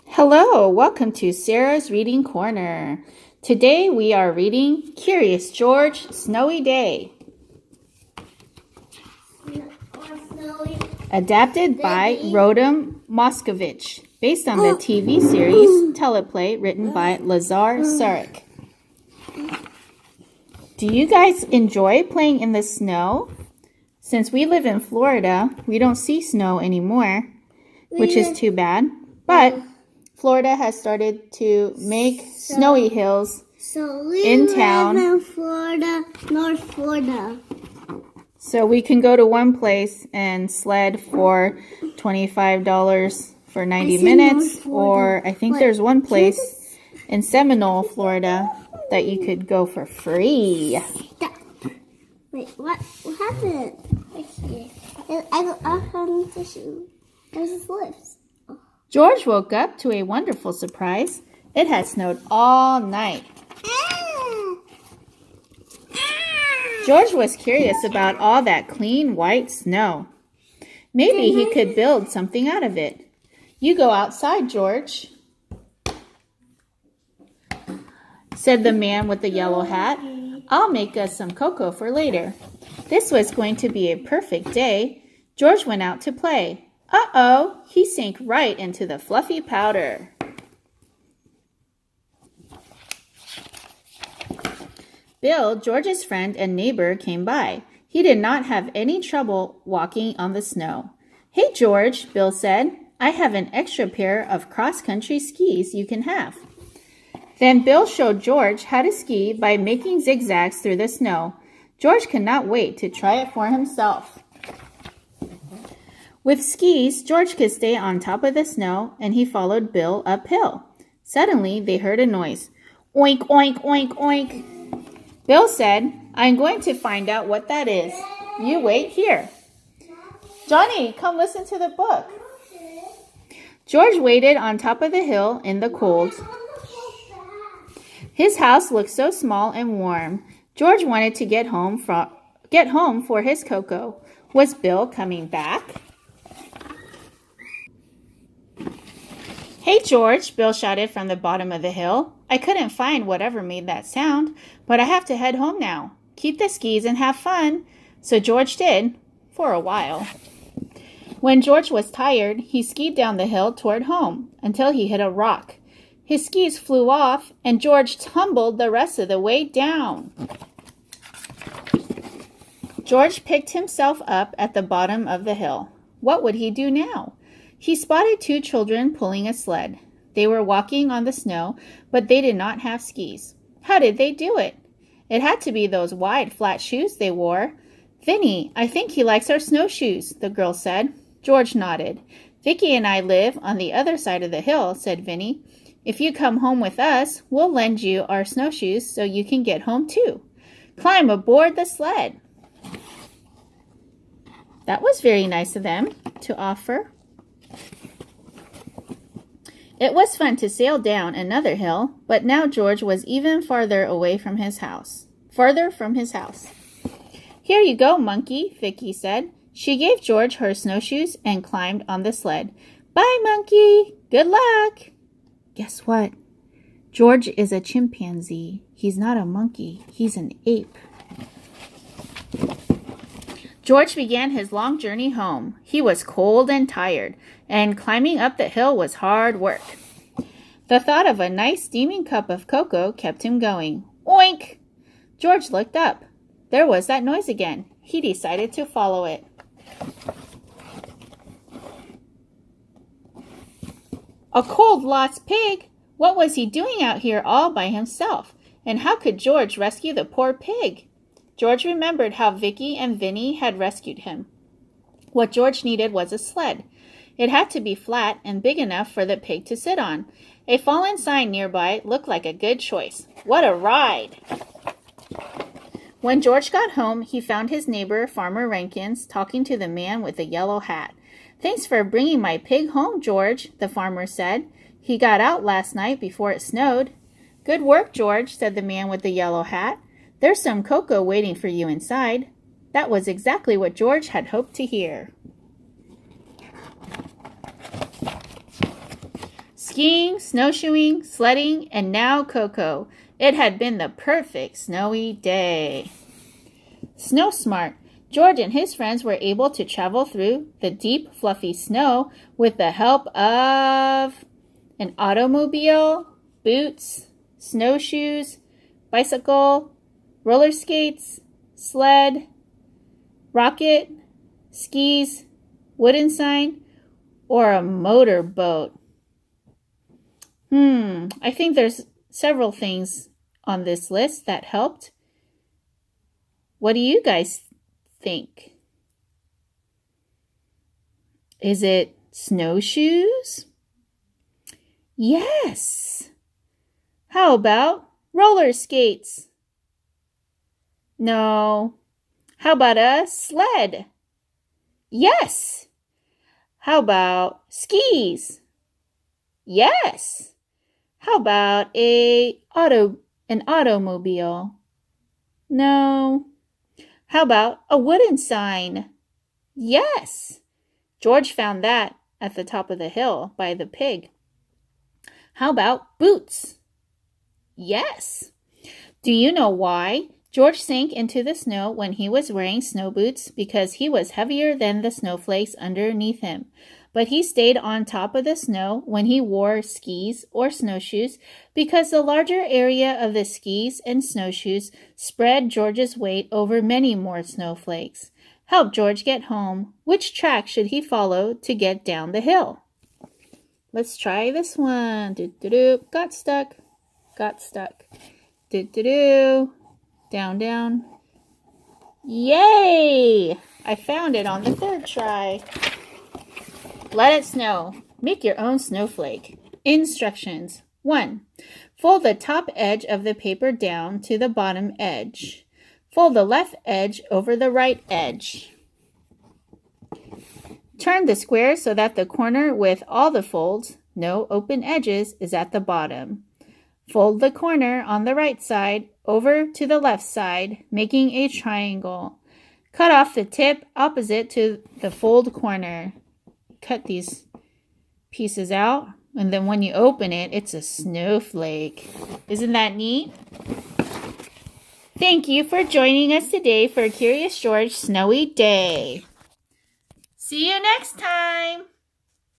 Hello, welcome to Sarah's Reading Corner. Today we are reading Curious George, Snowy Day. Adapted by Rodem Moscovich, based on the TV series Teleplay written by Lazar Sarek. Do you guys enjoy playing in the snow? Since we live in Florida, we don't see snow anymore, which is too bad. But Florida has started to make snowy hills in town. Live in Florida, North Florida. So we can go to one place and sled for $25 for 90 minutes. Or I think there's one place in Seminole, Florida that you could go for free. Wait, what happened? I found the shoe. There's his lips. George woke up to a wonderful surprise. It had snowed all night. George was curious about all that clean white snow. Maybe he could build something out of it. You go outside, George, said the man with the yellow hat. I'll make us some cocoa for later. This was going to be a perfect day. George went out to play. Uh-oh, he sank right into the fluffy powder. Bill, George's friend and neighbor, came by. He did not have any trouble walking on the snow. Hey, George, Bill said, I have an extra pair of cross-country skis you can have. Then Bill showed George how to ski by making zigzags through the snow. George could not wait to try it for himself. With skis, George could stay on top of the snow, and he followed Bill uphill. Suddenly, they heard a noise. Oink, oink, oink, oink. Bill said, I'm going to find out what that is. You wait here. Johnny, come listen to the book. George waited on top of the hill in the cold. His house looked so small and warm. George wanted to get home for his cocoa. Was Bill coming back? Hey, George, Bill shouted from the bottom of the hill. I couldn't find whatever made that sound, but I have to head home now. Keep the skis and have fun. So George did, for a while. When George was tired, he skied down the hill toward home until he hit a rock. His skis flew off, and George tumbled the rest of the way down. George picked himself up at the bottom of the hill. What would he do now? He spotted two children pulling a sled. They were walking on the snow, but they did not have skis. How did they do it? It had to be those wide, flat shoes they wore. Vinny, I think he likes our snowshoes, the girl said. George nodded. Vicky and I live on the other side of the hill, said Vinny. If you come home with us, we'll lend you our snowshoes so you can get home too. Climb aboard the sled. That was very nice of them to offer. It was fun to sail down another hill, but now George was even farther away from his house. Here you go, monkey, Vicky said. She gave George her snowshoes and climbed on the sled. Bye, monkey. Good luck. Guess what? George is a chimpanzee. He's not a monkey. He's an ape. George began his long journey home. He was cold and tired, and climbing up the hill was hard work. The thought of a nice steaming cup of cocoa kept him going. Oink! George looked up. There was that noise again. He decided to follow it. A cold lost pig! What was he doing out here all by himself? And how could George rescue the poor pig? George remembered how Vicky and Vinny had rescued him. What George needed was a sled. It had to be flat and big enough for the pig to sit on. A fallen sign nearby looked like a good choice. What a ride! When George got home, he found his neighbor, Farmer Rankins, talking to the man with the yellow hat. Thanks for bringing my pig home, George, the farmer said. He got out last night before it snowed. Good work, George, said the man with the yellow hat. There's some cocoa waiting for you inside. That was exactly what George had hoped to hear. skiing, snowshoeing, sledding, and now Coco. It had been the perfect snowy day. Snow smart. George and his friends were able to travel through the deep, fluffy snow with the help of an automobile, boots, snowshoes, bicycle, roller skates, sled, rocket, skis, wooden sign, or a motorboat. I think there's several things on this list that helped. What do you guys think? Is it snowshoes? Yes. How about roller skates? No. How about a sled? Yes. How about skis? Yes. How about an automobile? No. How about a wooden sign? Yes. George found that at the top of the hill by the pig. How about boots? Yes. Do you know why George sank into the snow when he was wearing snow boots? Because he was heavier than the snowflakes underneath him. But he stayed on top of the snow when he wore skis or snowshoes because the larger area of the skis and snowshoes spread George's weight over many more snowflakes. Help George get home. Which track should he follow to get down the hill? Let's try this one. Do-do-do. Got stuck. Got stuck. Do-do-do. Down, down. Yay! I found it on the third try. Let it snow. Make your own snowflake. Instructions. 1. Fold the top edge of the paper down to the bottom edge. Fold the left edge over the right edge. Turn the square so that the corner with all the folds, no open edges, is at the bottom. Fold the corner on the right side over to the left side, making a triangle. Cut off the tip opposite to the fold corner. Cut these pieces out, and then when you open it, it's a snowflake. Isn't that neat? Thank you for joining us today for Curious George's Snowy Day. See you next time.